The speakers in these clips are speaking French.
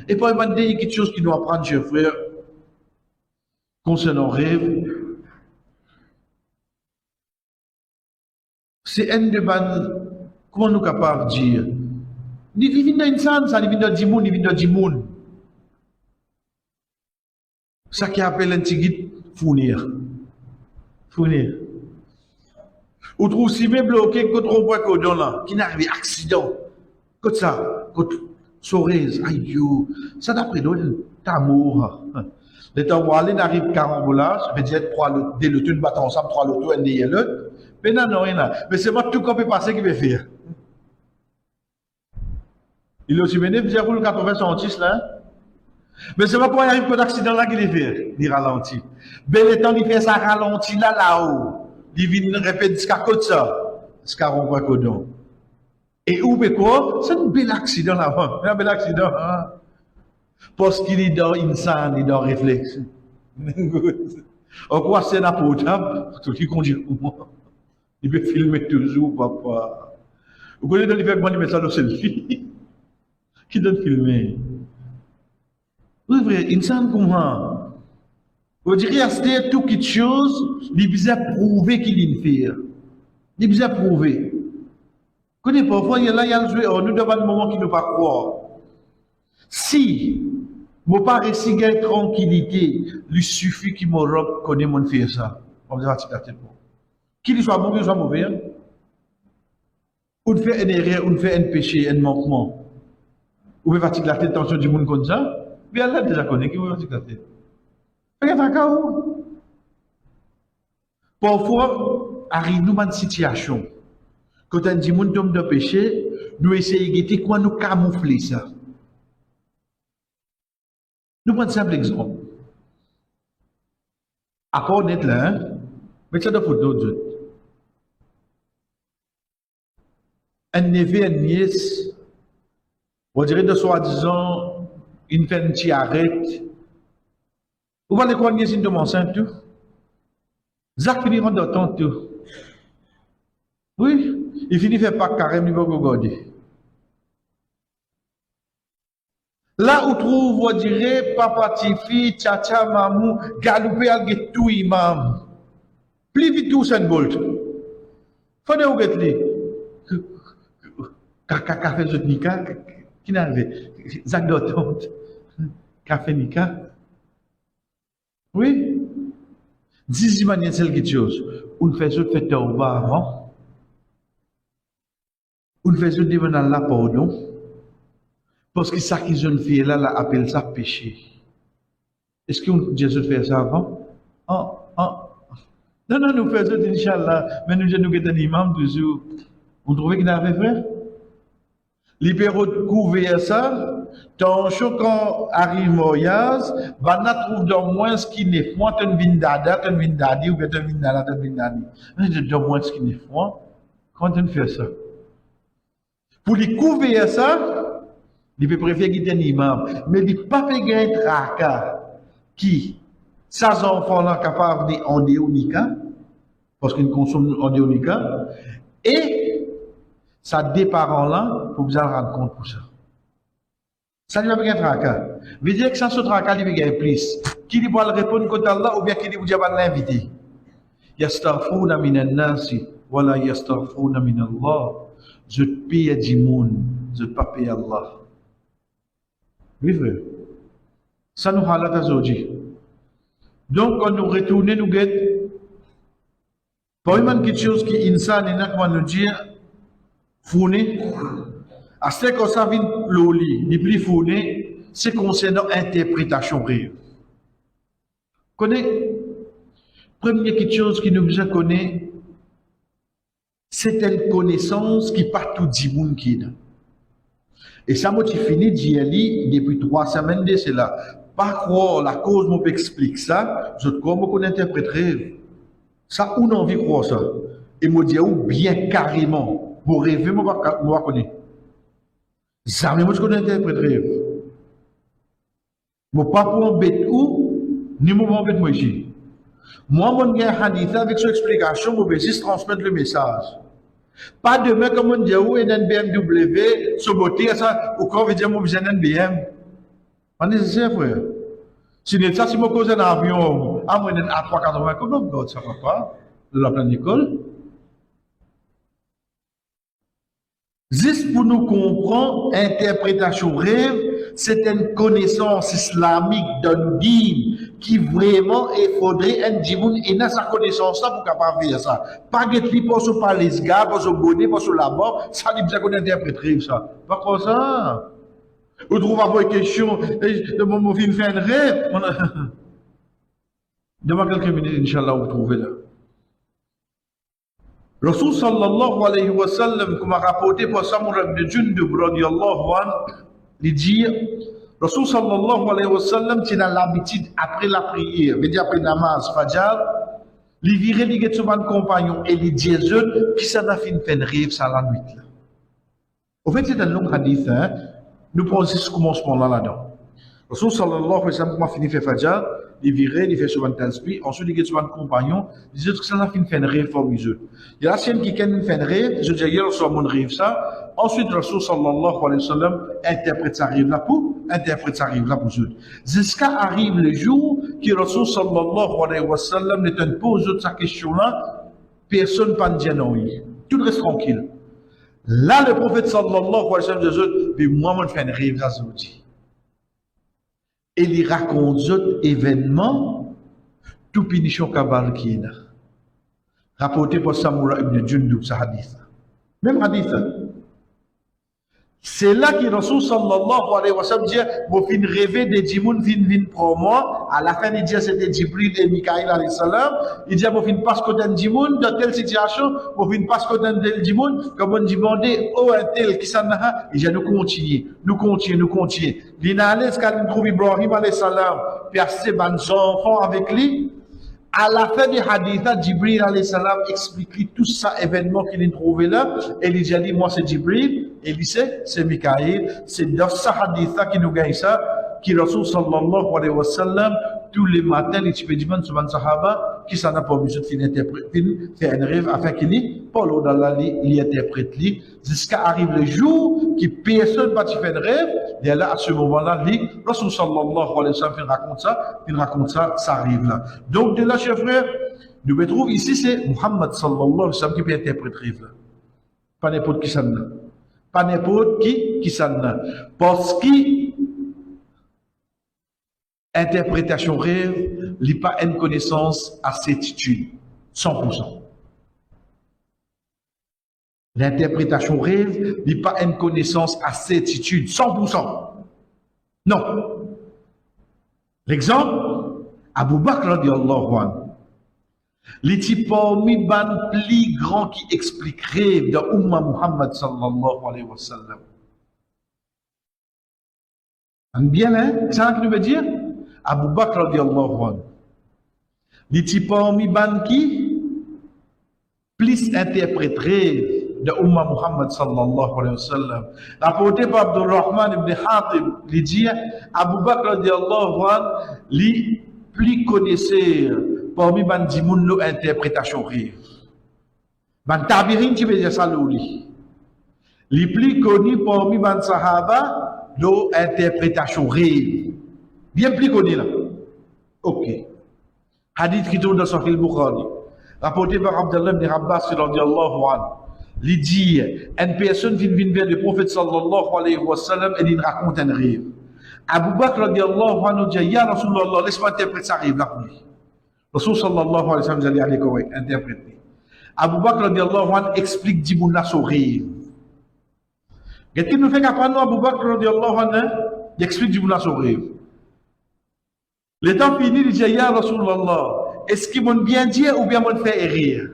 Et pour il y a quelque chose qui nous apprend, chers frères, concernant rêve. C'est un de comment nous capables de dire? Il vient dans insan, ça, il vient dans Dimoun, il vient dans Dimoun. Ça qui appelle un tigit fournir. Fournir. Ou trouve si même bloqué contre un point codon là, qui n'arrive accident. Comme ça, contre Sorez, aïe Dieu, ça d'après nous, d'amour. Le temps où aller n'arrive carambolage, ça veut dire trois dès le tout battre ensemble, trois le tout, un derrière l'autre. Mais non, non, rien. Mais c'est pas tout qu'on peut passer qui veut faire. Il est aussi mené, vous avez le 80 centimes là. Mais c'est pas pour y arriver qu'un accident là qu'il est fait, il ralentit. Mais le temps il fait ça ralentit là, là-haut. Il vient répéter ce qu'a côté ça. Ce qu'a renvoie codon. Et où peut quoi? C'est un bel accident là-bas. Un bel accident, hein? Parce qu'il est dans insan, il est dans réflexe. En quoi c'est un potable? Tout qui conduit pour moi. Il peut filmer toujours, papa. Vous connaissez dans l'hiver, il met ça dans selfie. Qui donne filmer? Oui, vrai, insan comment? Vous direz, c'est tout quelque chose, il besoin prouver qu'il est fait. Il besoin prouver. Vous connaissez parfois, il y a là, il y a le jouet, nous devons un moment qui ne pas croire. Si, vous pas réussi à tranquillité, lui suffit qu'il me connaît mon faire ça. On va dire, qu'il soit bon, qu'il soit mauvais. Hein? Ou de faire une erreur, ou de faire un péché, un manquement. Ou de fatiguer la tête, tension du monde comme ça. Bien là, déjà connaît, qui vous fatiguer la tête. Regarde un cas où. Parfois, arrive nous une situation. Quand on dit monde tombe de péché, nous essayons de guetter quoi nous camoufler ça. Nous prenons un simple exemple. À part net là, hein, mettez ça dans la photo d'autres. Un neveu, une nièce, on dirait de soi-disant, une femme qui arrête. Vous voyez quoi, une nièce, une tombe enceinte tout? Zach finit dans temps tout. Oui, il finit faire pas carême, il va regarder. Là où trouve, on dirait, papa, tifi, tcha, mamou, galouper, algue tout imam. Plus vite tout, c'est un bolt. Faut de où get li. Café de nika, qui n'arrive? Zach d'autant. Café nika. Oui. 10 manières, c'est quelque chose. On fait ce fait au bas avant. On fait ce devant Allah pardon. Parce que ça qui jeune fille là, appelle ça péché. Est-ce que Jésus fait ça avant? Non, nous faisons Inch'Allah, mais nous avons un imam toujours. On trouvait qu'il avait fait? Libéraux de couvrir ça, tant quand arrive Moïse, Bana trouve dans moins ce qui n'est point, un vindada, un vindadi, ou bien un vindala, un vindani. Dans moins ce qui n'est point, quand on fait ça? Pour les couvrir ça, il peut préférer qu'il ait un imam, mais il ne peut pas faire un tracas qui, ces enfants-là, capables de en déonica, parce qu'ils consomment en déonica, et ça des parents-là, pour vous en rendre compte pour ça. Ça ne va pas un tracas. Veut dire que sans ce tracas, il va gagner plus. Qui lui va répondre contre Allah, ou bien qui lui va l'inviter. Yastaghfuna minan nasi, wala yastaghfuna min Allah. Je te paye à Dimoun, je te paye à Allah. Oui, frère. Ça nous halate aujourd'hui. Donc, quand nous retournons, nous guettons. Pour une quelque chose qui est insane, et comment nous dire, fourni. À ce que ça vient l'oli, ni plus fourni, c'est concernant l'interprétation réelle. Connais, première quelque chose qui nous besoin connaître, c'est une connaissance qui pas tout dit monde qui est là. Et ça m'a fini d'y aller depuis 3 semaines de cela. Pas croire la cause m'explique explique ça, je crois qu'on interpréterait. Ça, on a envie de croire ça. Et me dire bien carrément, vous rêvez, moi connaître. Ça, mais moi je connais interpréter. Moi pas pour embêter ou, ni moi embêter moi ici. Moi, mon gars hadith avec son explication, je vais juste transmettre le message. Pas demain, comme on dit, où est un BMW, ce beauté, ça, ou quand on veut dire, moi, j'ai un BM. Pas nécessaire, frère. Si n'est ça, si je cause un avion, à moins d'un A380, comment ça va pas? De la pleine école. Juste pour nous comprendre, interprétation rêve, c'est une connaissance islamique d'un dîme qui vraiment il faudrait un djimoun et dans sa connaissance là pour capable faire ça. Pas que tu pour se parler les gars, pour se bonner, pour se là-bas, ça dit bien qu'on interpréter ça. Pas comme ça. Vous trouvez pas une question, de mon film fait un rêve. Devant quelques minutes, Inch'Allah, vous trouvez là. Rasul sallallahu alayhi wa sallam, comme a rapporté par Samura ibn Jundub, radiyallahu anhu, il dit, Rasul sallallahu alayhi wa sallam, il a l'habitude, après la prière, veut dire après namaz, fajr, il virait, il get son compagnon, et il dit, qui ça n'a fait un rêve, ça la nuit là. Au fait, c'est un long hadith, hein. Nous prenons ce commencement là-dedans. Rasul sallallahu alayhi wa sallam, comment finit fait fajr, il virait, il fait souvent un tasbih, ensuite il get son compagnon, il dit que ça n'a fait un rêve pour lui. Il y a la sienne qui fait un rêve, je dis, hier, sur mon rêve ça, ensuite Rasul sallallahu alayhi wa sallam interprète sa rêve là pour eux. Jusqu'à arrive le jour que Rasul sallallahu alayhi wa sallam ne te pose sa question là, personne ne peut dire non. Tout reste tranquille. Là, le prophète sallallahu alayhi wa sallam dit, moi, je fais un rêve là, je dis. Et il raconte d'autres événements, tout punition kabal qui est là. Rapporté par Samura ibn Jundub, ce hadith. Même hadith. C'est là que Rasul sallallahu alayhi wa sallam dit, vous fin rêver des djimoun vin pour moi. À la fin, il dit, c'était Jibril et Mikaïl alayhi salam. Il dit, vous fin pas ce côté djimoun, dans telle situation, vous fin pas ce côté djimoun, comme on dit, oh, un tel qui s'en a, il dit, nous continuons. L'inalès, quand il trouve Ibrahim alayhi salam, puis ses enfants avec lui, à la fin du hadith, Jibril alayhi salam explique tout ça événement qu'il a trouvé là, et il dit, moi c'est Jibril, et il dit, c'est Mikaïl, c'est dans ce hadith qui nous gagne ça, qui Rasul sallallahu alayhi wa sallam, tous les matins, les tipédiments sur les sahaba, qui s'en a pas besoin de faire un rêve, afin qu'il lit, Paul d'Allah l'y interprète, jusqu'à arrive le jour, qui personne ne va faire un rêve, et là, à ce moment-là, Rasul sallallahu alayhi wa sallam, il raconte ça, ça arrive là. Donc, de là, chers frères, nous retrouvons ici, c'est Muhammad sallallahu alayhi wa sallam qui peut interpréter rêve là. Pas n'importe qui s'en a. Pas n'importe qui s'en a. Parce que, interprétation rêve, il n'y a pas une connaissance à certitude, 100%. L'interprétation rêve, il n'y a pas une connaissance à certitude, 100%. Non. L'exemple, Abu Bakr radiallahu anhu. Les types parmi ban plus grands qui expliquent rêve de Umma Muhammad sallallahu alayhi wa sallam. Bien, hein? C'est ça que nous veut dire? Abu Bakr radiallahu anhu. Les types parmi ban qui plus interprètent rêve de Umma Muhammad sallallahu alayhi wa sallam. Rapporté par Abdurrahman ibn Hatib, il dit, Abu Bakr radiallahu anhu, li plus connaisseur parmi ban dimoun lo interprétation rêve. Ban tabirin qui veut dire ça li. Li plus connu parmi ban sahaba lo interprétation rêve. Bien plus connu là. Ok. Hadith qui tourne dans Sahih Bukhari. Rapporté par Abdullah ibn Abbas radiyallahu anhu. Il dit, une personne vient vers le prophète sallallahu alayhi wa sallam et il raconte un rêve. Abu Bakr radiallahu anhu dit, Ya Rasulallah, laisse-moi interpréter ça rêve là pour lui. Rasul sallallahu alayhi wa sallam dit, allez correct, interpréter. Abu Bakr radiallahu anhu explique Dimouna son rêve. Qu'est-ce qu'il nous fait qu'apprendre Abu Bakr radiallahu anhu, il explique Dimouna son rêve. Le temps fini, il dit, Ya Rasulallah, est-ce qu'il m'a bien dit ou bien m'a fait rire?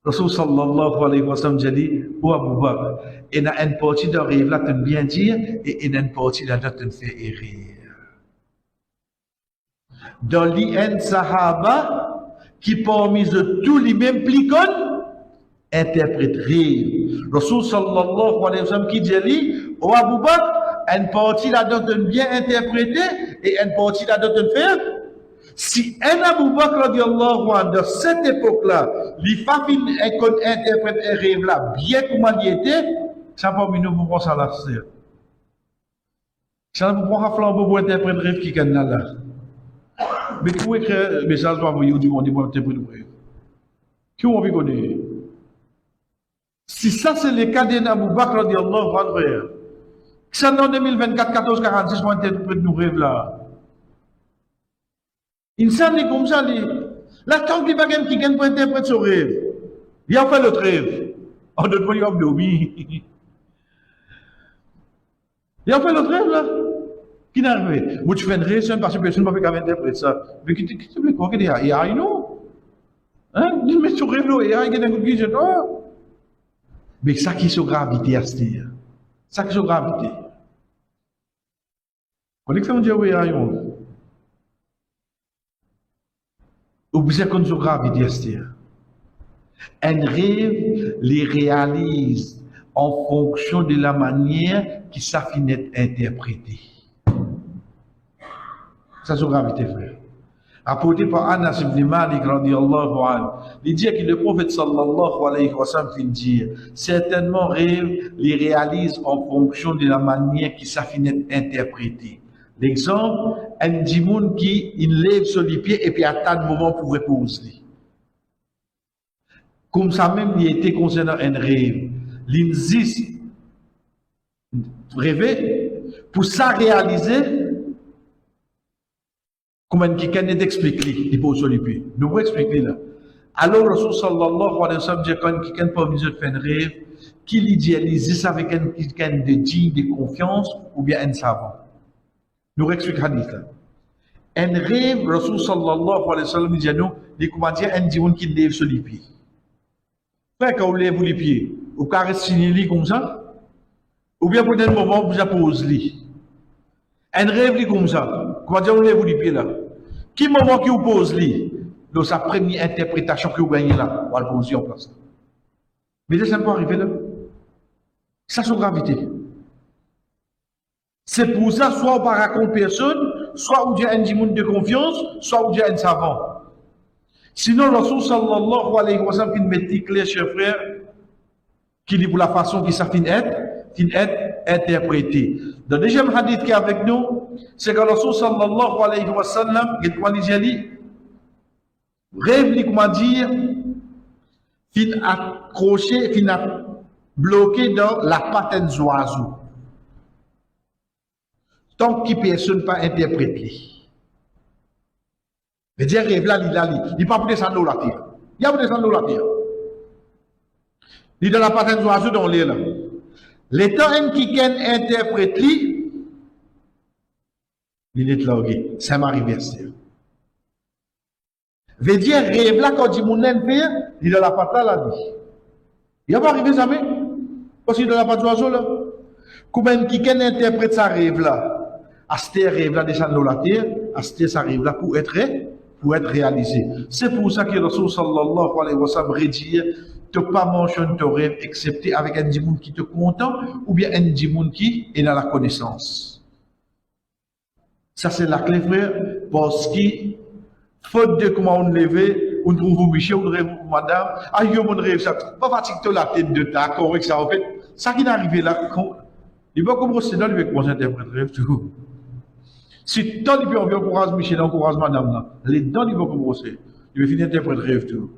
Rasul sallallahu alayhi wa sallam dit, oh Abu Bakr, il y a une partie de rêve là, tu bien dire, et il y a une partie là, tu fait rire. Dans l'IN Sahaba, qui parmi eux tous les mêmes plicons, interprètent rêve. Rasul sallallahu alayhi wa sallam qui dit, oh Abu Bakr, une partie là, tu bien interpréter, et une partie là, tu faire. Si un Abu Bakr radiallahu anhu de cette époque-là, les familles interprètent un rêve là, bien comment il était, ça pas nous pour penser à la serre. Ça vous prend un flambeau pour interpréter le rêve qui est là. Mais qui écrit le message pour vous du monde pour interpréter le rêve? Qui ont envie de connaître? Si ça c'est le cas d'Abou Bakr radiallahu anhu, ça en 2024, 14, 46, pour interpréter nos rêves là. Insan est comme ça, la tant qu'il va qui gagne pour interpréter son rêve. Il a fait l'autre rêve. En d'autres mots, il a dormi. Il a fait l'autre rêve là. Qui n'a arrivé? Moi, tu fais une rêve, parce que personne ne m'a fait interpréter ça. Mais qui te fait quoi qu'il y a? Il y a, non? Hein? Il met son rêve là, il y a un coup qui dit, non? Mais ça qui est sur gravité, à se dire. Ça qui est sur gravité. Quand on dit, oui, il y a un. Observe qu'on sur gravité, à se dire. Un rêve les réalise en fonction de la manière qui s'affine d'être interprété. Ça, c'est gravité, frère. Apporté par Anas ibn Malik, radiallahu anhu, il dit que le prophète sallallahu alayhi wa sallam fait dire, certainement rêve les réalise en fonction de la manière qui s'affine d'être interprété. L'exemple, un dimoun qui il lève sur les pieds et puis attend le moment pour reposer. Comme ça même, il était concernant un rêve. L'insiste, rêver, pour ça réaliser, comme quelqu'un t'explique, il pose sur les pieds. Nous vous expliquer là. Alors, Rasul sallallahu alayhi wa sallam dit quand quelqu'un peut venir faire un rêve, qu'il idéalise ça avec quelqu'un de digne, de confiance, ou bien un savant. Nous expliquons hadith là. Un rêve, Rasul sallallahu alayhi wa sallam dit à nous, il comment dire un diwan qui lève sur les pieds. Fait quand vous lèvez les pieds, vous caressez les lits comme ça, ou bien pour un moment, vous posez les. Un rêve comme ça, comment dire, vous lèvez les pieds là. Qui moment qui vous pose les, dans sa première interprétation que vous gagnez là, vous allez poser en place. Mais ça ne peut arriver là. Ça, c'est gravité. C'est pour ça, soit on ne raconte personne, soit on dit un dimoun de confiance, soit on dit un savant. Sinon, le Rasul sallallahu alayhi wa sallam, qui met clair, chers frères, qui dit pour la façon qui s'affine être interprété. Dans le deuxième hadith qui est avec nous, c'est que le Rasul sallallahu alayhi wa sallam, il dit, rêve, comment dire, fin accroché, fin bloqué dans la patte des oiseaux. Tant que personne pas interprété. Mais dire rêve là, il n'est pas pour descendre la terre. Il y a pour descendre la terre. Il est dans la patte des oiseaux dans l'air là. Les temps qui interprète il est largué. Ça m'arrive verset. Veut dire rêve là quand dit mon fait, il est dans la patte là la vie. Il va arriver jamais. Parce qu'il est dans la patte des oiseaux là. Comment qui interprète sa rêve là? Aster rêve là descendre dans la terre, Aster ça rêve là pour être réalisé. C'est pour ça que le Rasul sallallahu alayhi wa sallam dit tu ne pas mentionner ton rêve excepté avec un dimoun qui te content ou bien un dimoun qui est dans la connaissance. Ça c'est la clé frère parce que faute de comment on lever, on trouve Michel, on rêve madame, ah yo mon rêve ça, pas fatigue la tête de ta correct ça en fait, ça qui est arrivé là, il va commencer dans le commencer à interpréter rêve tout. Si tant il peut encourager Michel, encourage madame là, les dents il va commencer, il va finir d'interpréter rêve tout.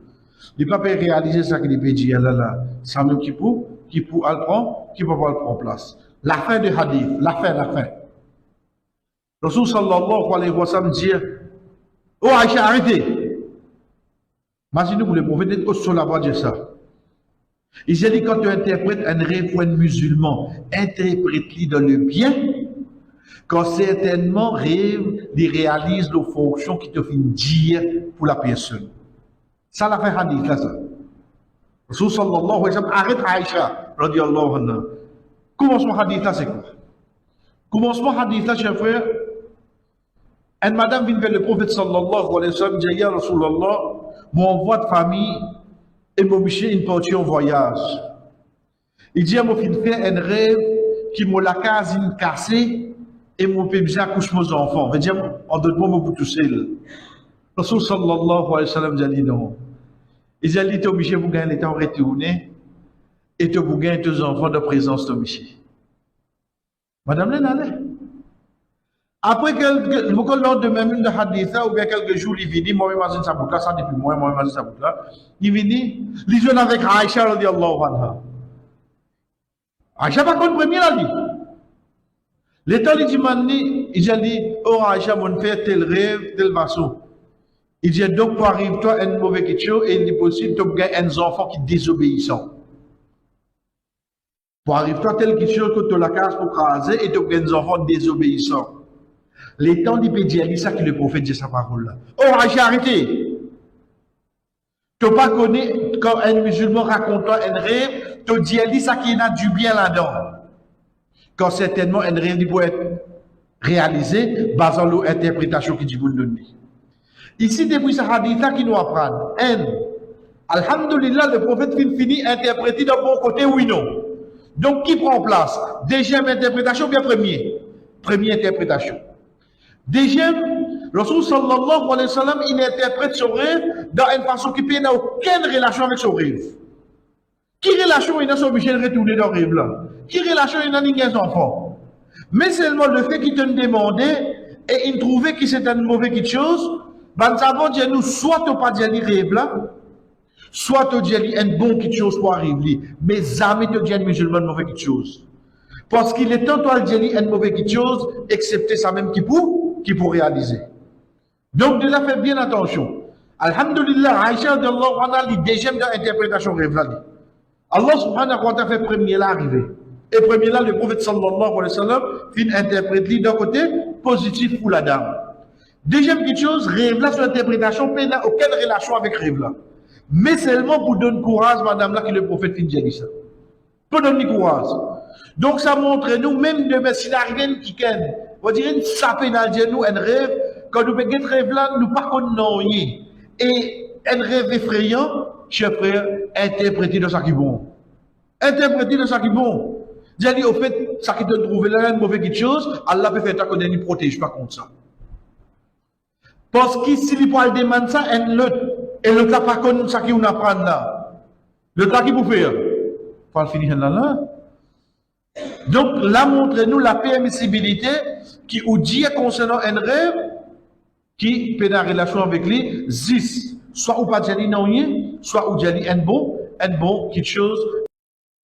Il ne peut pas réaliser ça qu'il peut dire là, ça même qui pour le prendre, qui peut pas le prendre place. La fin de hadith, la fin. Rasul sallallahu alayhi wa sallam dit, oh Aïcha, arrêtez. Imaginez-vous le prophète est au sol là-bas dire ça. Il dit quand tu interprètes un rêve pour un musulman, interprète-le dans le bien, quand certainement rêve, il réalise les fonctions qui te font dire pour la personne. Ça l'a fait hadith là ça. Rasul sallallahu alayhi wa sallam arrête Aïcha radiallahu anha. Commencement hadith là c'est quoi? Commencement hadith là chers frères. Une madame vient vers le prophète sallallahu alayhi wa sallam dit ya Rasulallah, mon voix de famille et mon monsieur une partie en voyage. Il dit à mon fils fait un rêve qui m'a la case cassée et mon bébé accouche mes enfants. Il dit en d'autres mots mon tout seul. Rasul sallallahu alayhi wa sallam dit non. Il dit tu obligé vous gagner le temps retourner et tu vous gagner tes enfants de présence de monsieur. Madame là. Après beaucoup de même de hadith ou bien quelques jours, il vient, moi, imagine ça bout là, ça depuis moi, imagine ça bout là. Il vient, il joue avec Aïcha radiallahu anha. Aïcha pas contre premier là, lui. L'état, il dit, il dit, oh Aïcha, mon frère, tel rêve, tel façon. Il dit, donc, pour arriver, toi, un mauvais quelque chose, et il est possible, tu as un enfant qui désobéissent. Pour arriver, toi, tel quelque chose que tu as la case pour craser, et tu as un enfant désobéissant. Les temps du pédiatrie, ça que le prophète dit sa parole là. Oh, Aïcha, arrêtez! Tu n'as pas connu, quand un musulman raconte un rêve, tu dis ça qui a du bien là-dedans. Quand certainement un rêve peut être réalisé, basant l'interprétation qui dit vous donner. Ici, depuis ce hadith-là qui nous apprend, alhamdulillah, le prophète finit interprété d'un bon côté, oui, non. Donc, qui prend place? Deuxième interprétation, bien première interprétation. Deuxième, Rasul sallallahu alayhi wa sallam, il interprète son rêve dans une façon qui n'a aucune relation avec son rêve. Qui relation il a son obligé de retourner dans le rêve là? Qui relation il a des enfants? Mais seulement le fait qu'il te demandait et il trouvait que c'était une mauvaise chose, ben ça va dire nous, soit tu pas dit le rêve là, soit tu dis une bonne chose pour arriver, mais jamais tu dis un musulman une mauvaise chose. Parce qu'il est temps de dire une mauvaise chose, excepté ça même qui pour réaliser. Donc, de là, faites bien attention. Alhamdulillah, Aïcha de Allah, on a les deuxième dans l'interprétation rêve là. Allah subhanahu wa ta'ala fait premier là arriver. Et premier là, le prophète sallallahu alayhi wa sallam, fin interprète d'un côté positif pour la dame. Deuxième petite chose, rêve là, son interprétation n'a aucune relation avec rêve là. Mais seulement pour donner courage, madame là, que le prophète fin dit ça. Pour donner courage. Donc, ça montre nous, même demain, s'il arrive qui ken, on dirait une sapé dans nous, un rêve, quand nous faisons un rêve là, nous pas connaissons rien. Et un rêve effrayant, chers frères, interprété de ça qui est bon. Interprété de ça qui est bon. J'ai dit, au fait, ça qui te trouve là, une mauvaise chose, Allah peut faire ta connaître, il ne protège pas contre ça. Parce que si il peut demander ça, et l'autre n'a pas connu ça qui on apprend là. Le temps qui vous fait, il faut le finir là. Donc, là, montrez-nous la permissibilité qui ou dit concernant un rêve qui peut avoir relation avec lui, soit ou pas dire non, soit ou dire un bon quelque chose.